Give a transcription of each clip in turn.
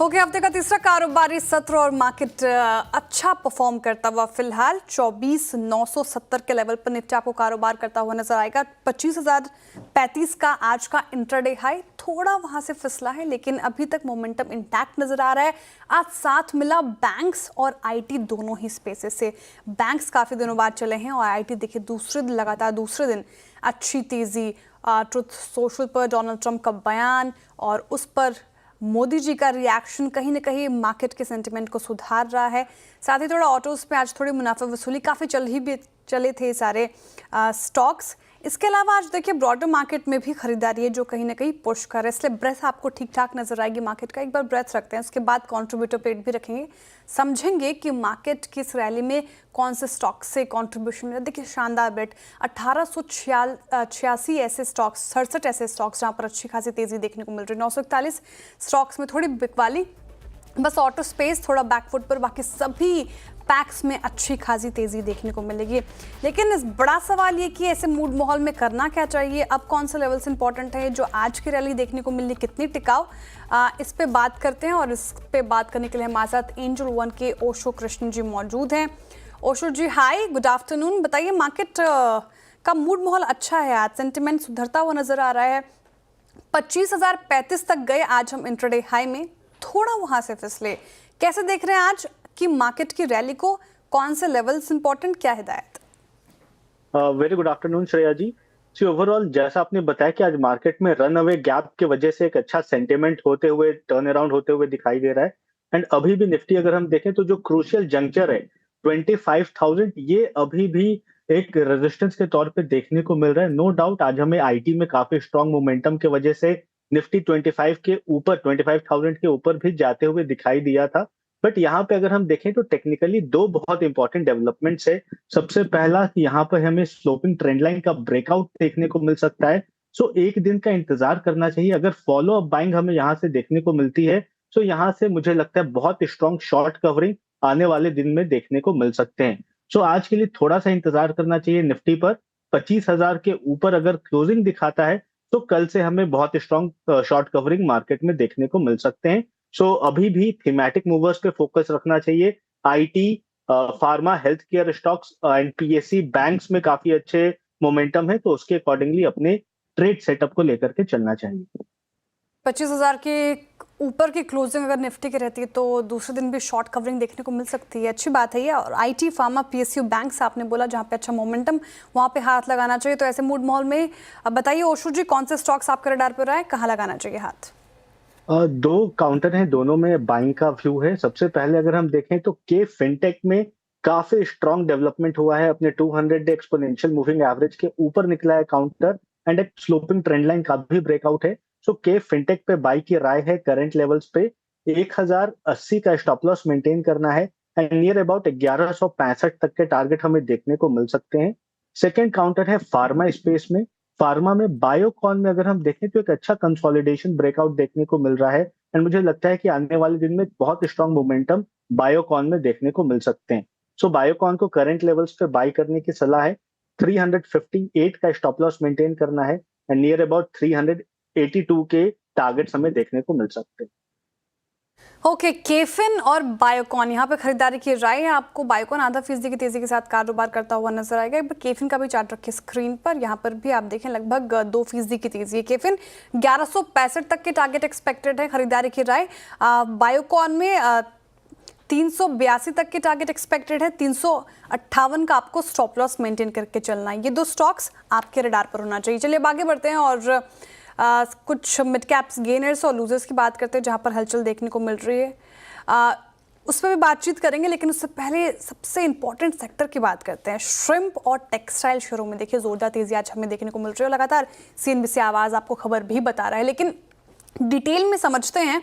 Okay, हफ्ते का तीसरा कारोबारी सत्र और मार्केट अच्छा परफॉर्म करता हुआ फिलहाल 24,970 के लेवल पर निफ्टी आपको कारोबार करता हुआ नजर आएगा। 25,035 का आज का इंट्राडे हाई थोड़ा वहां से फिसला है, लेकिन अभी तक मोमेंटम इंटैक्ट नजर आ रहा है। आज साथ मिला बैंक्स और आईटी दोनों ही स्पेसेस से। बैंक्स काफी दिनों बाद चले हैं और आईटी देखिए लगातार दूसरे दिन अच्छी तेजी। ट्रुथ सोशल पर डोनाल्ड ट्रंप का बयान और उस पर मोदी जी का रिएक्शन कहीं ना कहीं मार्केट के सेंटिमेंट को सुधार रहा है। साथ ही थोड़ा ऑटोज पे आज थोड़ी मुनाफा वसूली काफ़ी चले थे सारे स्टॉक्स। इसके अलावा आज देखिए ब्रॉडर मार्केट में भी खरीदारी है जो कहीं ना कहीं पुश कर रहा है, इसलिए ब्रेथ आपको ठीक ठाक नजर आएगी मार्केट का। एक बार ब्रेथ रखते हैं, उसके बाद कॉन्ट्रीब्यूटर पेट भी रखेंगे, समझेंगे कि मार्केट की इस रैली में कौन से स्टॉक से कॉन्ट्रीब्यूशन मिला। देखिए शानदार ब्रेथ, 1886 ऐसे स्टॉक्स, 67 ऐसे स्टॉक्स जहां पर अच्छी खासी तेजी देखने को मिल रही है। 941 स्टॉक्स में थोड़ी बिकवाली, बस ऑटो स्पेस थोड़ा बैकफुट पर, बाकी सभी पैक्स में अच्छी खासी तेजी देखने को मिलेगी। लेकिन इस बड़ा सवाल ये कि ऐसे मूड माहौल में करना क्या चाहिए, अब कौन से लेवल्स इंपॉर्टेंट है, जो आज की रैली देखने को मिली कितनी टिकाऊ, इस पे बात करते हैं। और इस पे बात करने के लिए हमारे साथ एंजल वन के ओशो कृष्ण जी मौजूद हैं। ओशो जी हाय, गुड आफ्टरनून। बताइए मार्केट का मूड माहौल अच्छा है, आज सेंटिमेंट सुधरता हुआ नजर आ रहा है। 25,035 तक गए आज हम इंट्राडे हाई में, थोड़ा वहां से फिसले। कैसे देख रहे हैं आज कि मार्केट की रैली को, कौन से लेवल्स इंपॉर्टेंट, क्या हिदायत? वेरी गुड आफ्टरनून श्रेया जी। ओवरऑल जैसा आपने बताया कि आज मार्केट में रन अवे गैप की वजह से एक अच्छा सेंटिमेंट होते हुए, टर्न अराउंड होते हुए दिखाई दे रहा है। एंड अभी भी निफ्टी अगर हम देखें तो जो क्रूशियल जंक्चर है 25,000, ये अभी भी एक रेजिस्टेंस के तौर पे देखने को मिल रहा है। नो डाउट आज हमें आईटी में काफी स्ट्रॉन्ग मोमेंटम की वजह से निफ्टी 25 के ऊपर, 25,000 के ऊपर भी जाते हुए दिखाई दिया था। बट यहाँ पे अगर हम देखें तो टेक्निकली दो बहुत इंपॉर्टेंट डेवलपमेंट्स है। सबसे पहला कि यहाँ पर हमें स्लोपिंग ट्रेंड लाइन का ब्रेकआउट देखने को मिल सकता है। सो एक दिन का इंतजार करना चाहिए। अगर फॉलो अप बाइंग हमें यहाँ से देखने को मिलती है तो यहाँ से मुझे लगता है बहुत स्ट्रॉन्ग शॉर्ट कवरिंग आने वाले दिन में देखने को मिल सकते हैं। सो आज के लिए थोड़ा सा इंतजार करना चाहिए निफ्टी पर। 25,000 के ऊपर अगर क्लोजिंग दिखाता है तो कल से हमें बहुत स्ट्रॉन्ग शॉर्ट कवरिंग मार्केट में देखने को मिल सकते हैं। सो अभी भी थीमेटिक मूवर्स पे फोकस रखना चाहिए। IT, pharma, health care stocks and PSC banks में काफी अच्छे मोमेंटम है, तो उसके अकॉर्डिंगली अपने ट्रेड सेटअप को लेकर के चलना चाहिए। 25,000 के ऊपर की क्लोजिंग अगर निफ्टी की रहती है तो दूसरे दिन भी शॉर्ट कवरिंग देखने को मिल सकती है, अच्छी बात है ये। और आईटी, फार्मा, पीएसयू, बैंक्स आपने बोला जहां पे अच्छा मोमेंटम, वहां पे हाथ लगाना चाहिए। तो ऐसे मूड माहौल में अब बताइए ओशो जी, कौन से स्टॉक्स आपके रडार पर आए, कहाँ लगाना चाहिए हाथ? दो काउंटर हैं, दोनों में बाइंग का व्यू है। सबसे पहले अगर हम देखें तो के फिनटेक में काफी स्ट्रॉन्ग डेवलपमेंट हुआ है, अपने 200 डे एक्सपोनेंशियल मूविंग एवरेज के ऊपर निकला है काउंटर एंड एक स्लोपिंग ट्रेंड लाइन का भी ब्रेकआउट है। सो के फिनटेक पे बाई की राय है। करंट लेवल्स पे 1080 का स्टॉप लॉस मेंटेन करना है एंड नियर अबाउट 1165 तक के टारगेट हमें देखने को मिल सकते हैं। सेकेंड काउंटर है फार्मा स्पेस में। फार्मा में बायोकॉन में अगर हम देखें तो एक अच्छा कंसोलिडेशन ब्रेकआउट देखने को मिल रहा है एंड मुझे लगता है कि आने वाले दिन में बहुत स्ट्रॉन्ग मोमेंटम बायोकॉन में देखने को मिल सकते हैं। सो बायोकॉन को करंट लेवल्स पे बाय करने की सलाह है। 358 का स्टॉप लॉस मेंटेन करना है एंड नियर अबाउट 382 के टारगेट्स हमें देखने को मिल सकते हैं। ओके, केफिन और बायोकॉन यहाँ पे खरीदारी की राय है आपको। बायोकॉन आधा फीसदी की तेजी के साथ कारोबार करता हुआ नजर आएगा। एक बार केफिन का भी चार्ट रखिए स्क्रीन पर, यहाँ पर भी आप देखें लगभग 2% की तेजी है। केफिन 1165 तक के टारगेट एक्सपेक्टेड है, खरीदारी की राय। बायोकॉन में 382 तक के टारगेट एक्सपेक्टेड है, 358 का आपको स्टॉप लॉस मेंटेन करके चलना है। ये दो स्टॉक्स आपके रडार पर होना चाहिए। चलिए अब आगे बढ़ते हैं और कुछ मिड कैप्स गेनर्स और लूजर्स की बात करते हैं जहां पर हलचल देखने को मिल रही है, उस पर भी बातचीत करेंगे। लेकिन उससे पहले सबसे इंपॉर्टेंट सेक्टर की बात करते हैं। श्रिम्प और टेक्सटाइल शेयरों में देखिए जोरदार तेजी आज हमें देखने को मिल रही है। लगातार सीएनबीसी आवाज आपको खबर भी बता रहा है, लेकिन डिटेल में समझते हैं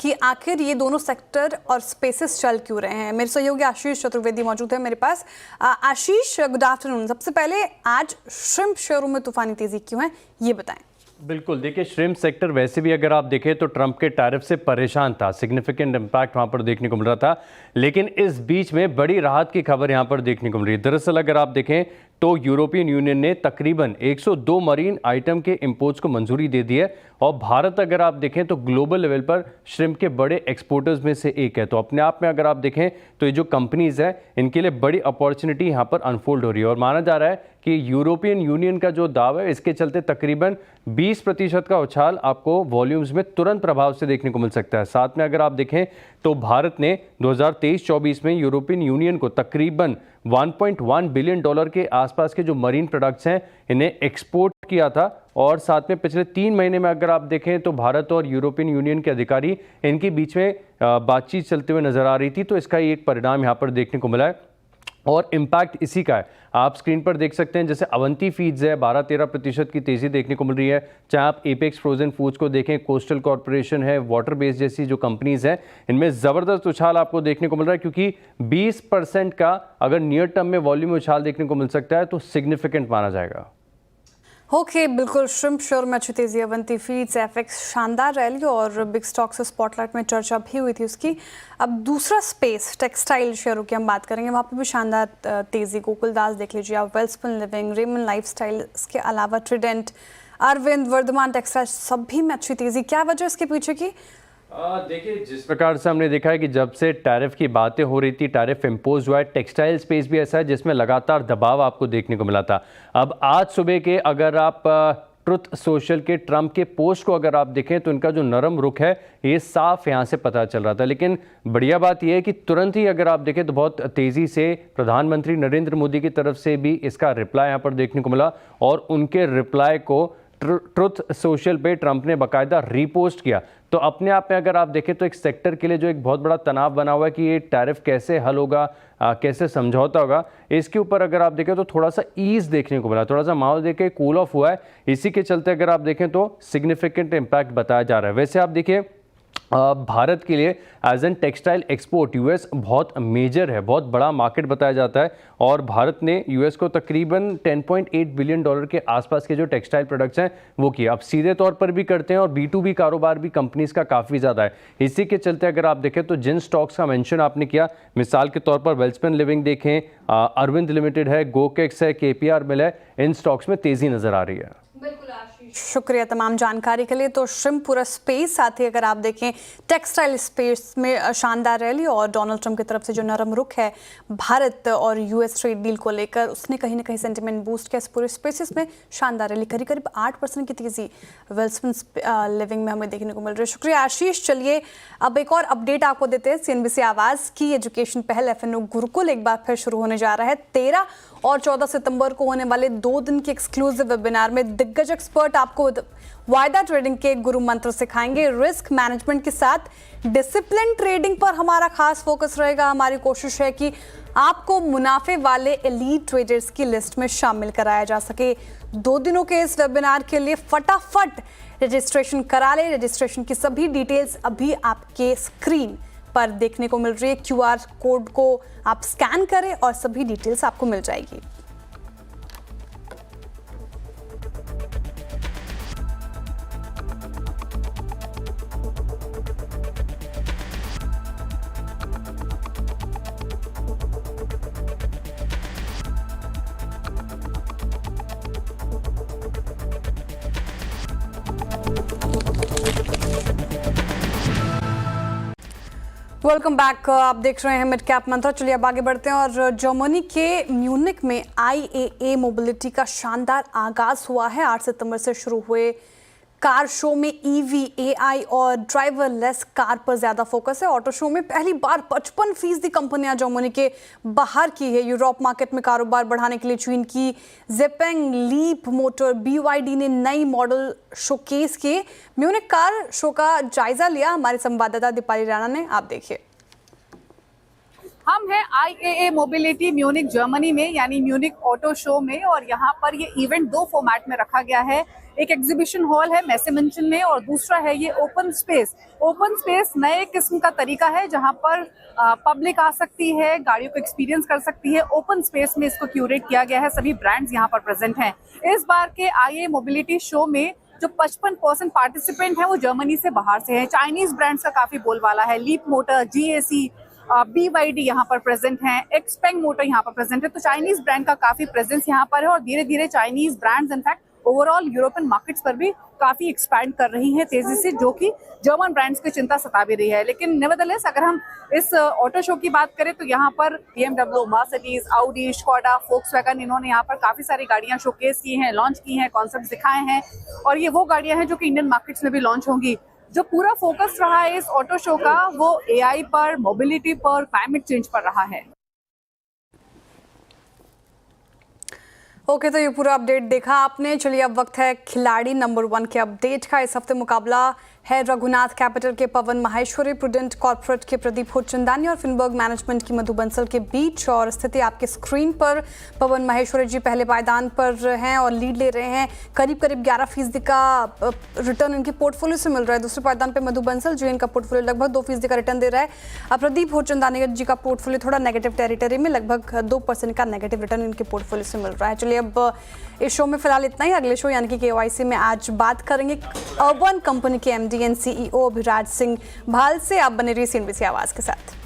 कि आखिर ये दोनों सेक्टर और स्पेसेस चल क्यों रहे हैं। मेरे सहयोगी आशीष चतुर्वेदी मौजूद है मेरे पास। आशीष, गुड आफ्टरनून। सबसे पहले आज श्रिम्प शेयरों में तूफानी तेजी क्यों है, ये बताएं। बिल्कुल, देखिए श्रिम्प सेक्टर वैसे भी अगर आप देखें तो ट्रंप के टैरिफ से परेशान था, सिग्निफिकेंट इम्पैक्ट वहां पर देखने को मिल रहा था। लेकिन इस बीच में बड़ी राहत की खबर यहां पर देखने को मिल रही है। दरअसल अगर आप देखें तो यूरोपियन यूनियन ने तकरीबन 102 मरीन आइटम के इंपोर्ट्स को मंजूरी दे दी है और भारत अगर आप देखें तो ग्लोबल लेवल पर श्रिम्प के बड़े एक्सपोर्टर्स में से एक है। तो अपने आप में अगर आप देखें तो ये जो कंपनीज है इनके लिए बड़ी अपॉर्चुनिटी यहाँ पर अनफोल्ड हो रही है और माना जा रहा है कि यूरोपियन यूनियन का जो दाव है इसके चलते तकरीबन 20% का उछाल आपको वॉल्यूम्स में तुरंत प्रभाव से देखने को मिल सकता है। साथ में अगर आप देखें तो भारत ने 2023-24 में यूरोपियन यूनियन को तकरीबन $1.1 बिलियन के आसपास के जो मरीन प्रोडक्ट्स हैं इन्हें एक्सपोर्ट किया था और साथ में पिछले 3 महीने में अगर आप देखें तो भारत और यूरोपियन यूनियन के अधिकारी इनके बीच में बातचीत चलते हुए नजर आ रही थी। तो इसका एक परिणाम यहाँ पर देखने को मिला है और इम्पैक्ट इसी का है। आप स्क्रीन पर देख सकते हैं जैसे अवंती फीड्स है 12-13% की तेजी देखने को मिल रही है। चाहे आप एपेक्स फ्रोजन फूड्स को देखें, कोस्टल कॉर्पोरेशन है, वाटर बेस जैसी जो कंपनीज हैं इनमें ज़बरदस्त उछाल आपको देखने को मिल रहा है क्योंकि 20% का अगर नियर टर्म में वॉल्यूम उछाल देखने को मिल सकता है तो सिग्निफिकेंट माना जाएगा। ओके बिल्कुल, श्रिम्प श्योर में अच्छी तेजी, अवंती फीड्स, एफएक्स शानदार रैली और बिग स्टॉक से स्पॉटलाइट में चर्चा भी हुई थी उसकी। अब दूसरा स्पेस टेक्सटाइल शेयरों की हम बात करेंगे, वहाँ पर भी शानदार तेजी। गोकुलदास देख लीजिए आप, वेल्सपन लिविंग, रेमन लाइफस्टाइल, इसके अलावा ट्रिडेंट, अरविंद, वर्धमान टेक्सटाइल, सभी में अच्छी तेजी। क्या वजह इसके पीछे की? देखिए जिस प्रकार से हमने देखा है कि जब से टैरिफ की बातें हो रही थी, टैरिफ इम्पोज हुआ है, टेक्सटाइल स्पेस भी ऐसा है जिसमें लगातार दबाव आपको देखने को मिला था। अब आज सुबह के अगर आप ट्रुथ सोशल के ट्रंप के पोस्ट को अगर आप देखें तो इनका जो नरम रुख है ये साफ यहाँ से पता चल रहा था। लेकिन बढ़िया बात यह है कि तुरंत ही अगर आप देखें तो बहुत तेज़ी से प्रधानमंत्री नरेंद्र मोदी की तरफ से भी इसका रिप्लाई यहाँ पर देखने को मिला और उनके रिप्लाई को ट्रुथ सोशल पे ट्रंप ने बाकायदा रीपोस्ट किया। तो अपने आप में अगर आप देखें तो एक सेक्टर के लिए जो एक बहुत बड़ा तनाव बना हुआ है कि ये टैरिफ कैसे हल होगा, कैसे समझौता होगा, इसके ऊपर अगर आप देखें तो थोड़ा सा ईज देखने को मिला, थोड़ा सा माहौल देखे कूल ऑफ हुआ है। इसी के चलते अगर आप देखें तो सिग्निफिकेंट इम्पैक्ट बताया जा रहा है। वैसे आप देखिए भारत के लिए as an textile export US बहुत मेजर है, बहुत बड़ा मार्केट बताया जाता है और भारत ने यूएस को तकरीबन $10.8 बिलियन के आसपास के जो टेक्सटाइल प्रोडक्ट्स हैं वो किए। अब सीधे तौर पर भी करते हैं और B2B कारोबार भी कंपनीज का काफ़ी ज़्यादा है। इसी के चलते अगर आप देखें तो जिन स्टॉक्स का मेंशन आपने किया, मिसाल के तौर पर वेल्सपन लिविंग देखें, अरविंद लिमिटेड है, गोकेक्स है, KPR मिल है, इन स्टॉक्स में तेज़ी नज़र आ रही है। बिल्कुल आशीष, शुक्रिया तमाम जानकारी के लिए। तो श्रिम्प पूरा स्पेस, साथ ही अगर आप देखें टेक्सटाइल स्पेस में शानदार रैली और डोनाल्ड ट्रंप की तरफ से जो नरम रुख है भारत और यूएस ट्रेड डील को लेकर, उसने कहीं ना कहीं सेंटिमेंट बूस्ट किया। इस पूरे स्पेसिस में शानदार रैली, करीब करीब 8% की तेजी वेल्सपन लिविंग में हमें देखने को मिल रही है। शुक्रिया आशीष। चलिए अब एक और अपडेट आपको देते हैं। CNBC आवाज़ की एजुकेशन पहल FNO गुरुकुल एक बार फिर शुरू होने जा रहा है। 13 और 14 सितंबर को होने वाले 2 दिन के एक्सक्लूसिव वेबिनार में दिग्गज एक्सपर्ट आपको वायदा ट्रेडिंग के गुरु मंत्र सिखाएंगे। रिस्क मैनेजमेंट के साथ डिसिप्लिन ट्रेडिंग पर हमारा खास फोकस रहेगा। हमारी कोशिश है कि आपको मुनाफे वाले एलीट ट्रेडर्स की लिस्ट में शामिल कराया जा सके। 2 दिनों के इस वेबिनार के लिए फटाफट रजिस्ट्रेशन करा लें। रजिस्ट्रेशन की सभी डिटेल्स अभी आपके स्क्रीन पर देखने को मिल रही है। QR कोड को आप स्कैन करें और सभी डिटेल्स आपको मिल जाएगी। वेलकम बैक, आप देख रहे हैं मिड कैप मंत्रा। चलिए अब आगे बढ़ते हैं और जर्मनी के म्यूनिक में IAA मोबिलिटी का शानदार आगाज हुआ है। 8 सितंबर से शुरू हुए कार शो में EV, AI और ड्राइवरलेस कार पर ज्यादा फोकस है। ऑटो शो में पहली बार 55% कंपनियां जर्मनी के बाहर की है। यूरोप मार्केट में कारोबार बढ़ाने के लिए चीन की जेपेंग, लीप मोटर, BYD ने नई मॉडल शोकेस किए। म्यूनिक कार शो का जायजा लिया हमारे संवाददाता दीपाली राणा ने, आप देखिए। हम हैं IAA मोबिलिटी म्यूनिक जर्मनी में, यानी म्यूनिक ऑटो शो में, और यहाँ पर ये इवेंट 2 फॉर्मेट में रखा गया है। एक एग्जीबिशन हॉल है मैसे मेंशन में और दूसरा है ये ओपन स्पेस। ओपन स्पेस नए किस्म का तरीका है जहाँ पर पब्लिक आ सकती है, गाड़ियों को एक्सपीरियंस कर सकती है। ओपन स्पेस में इसको क्यूरेट किया गया है, सभी ब्रांड्स यहाँ पर प्रेजेंट हैं। इस बार के IAA मोबिलिटी शो में जो 55% पार्टिसिपेंट हैं वो जर्मनी से बाहर से हैं। चाइनीज ब्रांड्स का काफी बोलबाला है। लीप मोटर, GAC, BYD यहाँ पर प्रेजेंट हैं, एक्सपेंग मोटर यहाँ पर प्रेजेंट है। तो चाइनीज ब्रांड का काफी प्रेजेंस यहाँ पर है और धीरे धीरे Chinese brands in fact overall European markets पर भी काफी एक्सपैंड कर रही हैं तेजी से, जो कि जर्मन ब्रांड्स की चिंता सता भी रही है। लेकिन नेवरदलेस अगर हम इस ऑटो शो की बात करें तो यहाँ पर BMW, Mercedes, Audi, Skoda, Volkswagen, इन्होंने यहाँ पर काफी सारी गाड़ियां शोकेस की हैं, लॉन्च की हैं, कॉन्सेप्ट दिखाए हैं और ये वो गाड़ियां हैं जो कि इंडियन मार्केट्स में भी लॉन्च होंगी। जो पूरा फोकस रहा है इस ऑटो शो का वो AI पर, मोबिलिटी पर, क्लाइमेट चेंज पर रहा है। ओके, तो ये पूरा अपडेट देखा आपने। चलिए अब वक्त है खिलाड़ी नंबर 1 के अपडेट का। इस हफ्ते मुकाबला है रघुनाथ कैपिटल के पवन माहेश्वरी, प्रूडेंट कॉर्पोरेट के प्रदीप होचंदानी और फिनबर्ग मैनेजमेंट की मधु बंसल के बीच। और स्थिति आपके स्क्रीन पर, पवन माहेश्वरी जी पहले पायदान पर हैं और लीड ले रहे हैं। करीब 11% का रिटर्न इनके पोर्टफोलियो से मिल रहा है। दूसरे पायदान पर मधु बंसल जो इनका पोर्टफोलियो लगभग 2% का रिटर्न दे रहा है। प्रदीप होचंदानी जी का पोर्टफोलियो थोड़ा नेगेटिव टेरिटरी में, लगभग 2% का नेगेटिव रिटर्न इनके पोर्टफोलियो से मिल रहा है। चलिए अब इस शो में फिलहाल इतना ही। अगले शो यानी कि KYC में आज बात करेंगे अर्बन कंपनी के MD and CEO Abhiraj Singh भाल से। आप बने रहिए CNBC आवाज के साथ।